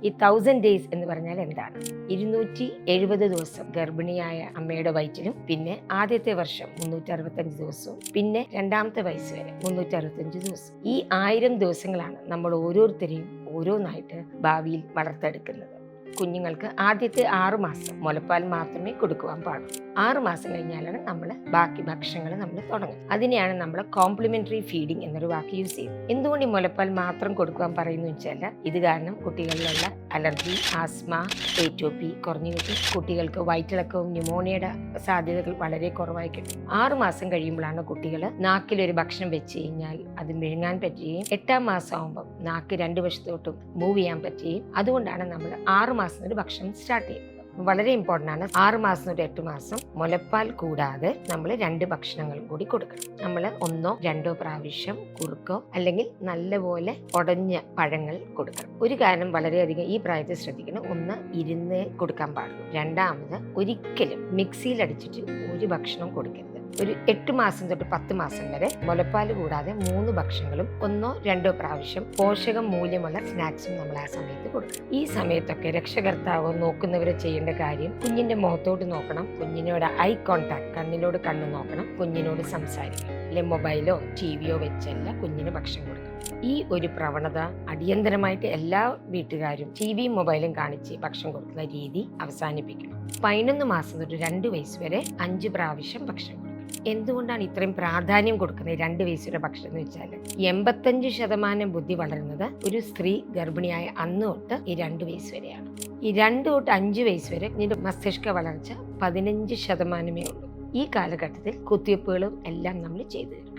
ഈ 1000 ഡേയ്സ് എന്ന് പറഞ്ഞാൽ എന്താണ്? 270 ദിവസം ഗർഭിണിയായ അമ്മയുടെ വയറ്റിലും, പിന്നെ ആദ്യത്തെ വർഷം 365 ദിവസവും, പിന്നെ രണ്ടാമത്തെ വയസ്സ് വരെ 365 ദിവസം. ഈ 1000 ദിവസങ്ങളാണ് നമ്മൾ ഓരോരുത്തരെയും ഓരോന്നായിട്ട് ഭാവിയിൽ വളർത്തെടുക്കുന്നത്. കുഞ്ഞുങ്ങൾക്ക് ആദ്യത്തെ 6 മാസം മുലപ്പാൽ മാത്രമേ കൊടുക്കുവാൻ പാടുള്ളൂ. 6 മാസം കഴിഞ്ഞാലാണ് നമ്മൾ ബാക്കി ഭക്ഷണങ്ങൾ നമ്മൾ തുടങ്ങും. അതിനെയാണ് നമ്മൾ കോംപ്ലിമെന്ററി ഫീഡിങ് എന്നൊരു വാക്ക് യൂസ് ചെയ്യുന്നത്. എന്തുകൊണ്ട് ഈ മുലപ്പാൽ മാത്രം കൊടുക്കുവാൻ പറയുന്നു വെച്ചാൽ, ഇത് കാരണം കുട്ടികളിലുള്ള അലർജി, ആസ്മ, ATP കുറഞ്ഞു കിട്ടും. കുട്ടികൾക്ക് വയറ്റിളക്കവും ന്യൂമോണിയയുടെ സാധ്യതകൾ വളരെ കുറവായി കിട്ടും. 6 മാസം കഴിയുമ്പോഴാണ് കുട്ടികൾ നാക്കിലൊരു ഭക്ഷണം വെച്ച് കഴിഞ്ഞാൽ അത് വിഴുങ്ങാൻ പറ്റുകയും 8ാം മാസം ആകുമ്പോൾ നാക്ക് 2 വശത്തോട്ടും മൂവ് ചെയ്യാൻ പറ്റുകയും, അതുകൊണ്ടാണ് നമ്മൾ 6 മാസം ഒരു ഭക്ഷണം സ്റ്റാർട്ട് ചെയ്യുന്നത്. വളരെ ഇമ്പോർട്ടൻ്റ് ആണ്. 6 മാസം തൊട്ട് 8 മാസം മുലപ്പാൽ കൂടാതെ നമ്മൾ 2 ഭക്ഷണങ്ങൾ കൂടി കൊടുക്കണം. നമ്മൾ 1 2 പ്രാവശ്യം കുറുക്കോ അല്ലെങ്കിൽ നല്ലപോലെ ഉടഞ്ഞ പഴങ്ങൾ കൊടുക്കണം. ഒരു കാര്യം വളരെയധികം ഈ പ്രായത്തിൽ ശ്രദ്ധിക്കണം. 1 ഇരുന്ന് കൊടുക്കാൻ പാടുള്ളൂ. രണ്ടാമത്, ഒരിക്കലും മിക്സിയിൽ അടിച്ചിട്ട് ഒരു ഭക്ഷണം കൊടുക്കരുത്. ഒരു 8 മാസം തൊട്ട് 10 മാസം വരെ മുലപ്പാൽ കൂടാതെ 3 ഭക്ഷണങ്ങളും 1 2 പ്രാവശ്യം പോഷക മൂല്യമുള്ള സ്നാക്സും നമ്മൾ ആ സമയത്ത് കൊടുക്കണം. ഈ സമയത്തൊക്കെ രക്ഷകർത്താവോ നോക്കുന്നവരെ ചെയ്യേണ്ട കാര്യം, കുഞ്ഞിന്റെ മുഖത്തോട്ട് നോക്കണം, കുഞ്ഞിനോട് ഐ കോൺടാക്ട്, കണ്ണിനോട് കണ്ണ് നോക്കണം, കുഞ്ഞിനോട് സംസാരിക്കണം. അല്ലെ മൊബൈലോ TVയോ വെച്ചല്ല കുഞ്ഞിന് ഭക്ഷണം കൊടുക്കണം. ഈ ഒരു പ്രവണത അടിയന്തരമായിട്ട് എല്ലാ വീട്ടുകാരും TVയും മൊബൈലും കാണിച്ച് ഭക്ഷണം കൊടുക്കുന്ന രീതി അവസാനിപ്പിക്കണം. 11 മാസം തൊട്ട് 2 വയസ്സ് വരെ 5 പ്രാവശ്യം ഭക്ഷണം കൊടുക്കണം. എന്തുകൊണ്ടാണ് ഇത്രയും പ്രാധാന്യം കൊടുക്കുന്നത് 2 വയസ്സുവരെ ഭക്ഷണം എന്ന് വെച്ചാൽ, 85% ബുദ്ധി വളരുന്നത് ഒരു സ്ത്രീ ഗർഭിണിയായ അന്ന് തൊട്ട് ഈ 2 വയസ്സ് വരെയാണ്. ഈ 2 തൊട്ട് 5 വയസ്സ് വരെ ഇതിന്റെ മസ്തിഷ്ക വളർച്ച 15% ഉള്ളൂ. ഈ കാലഘട്ടത്തിൽ കുത്തിവയ്പ്പുകളും എല്ലാം നമ്മൾ ചെയ്തു തരും.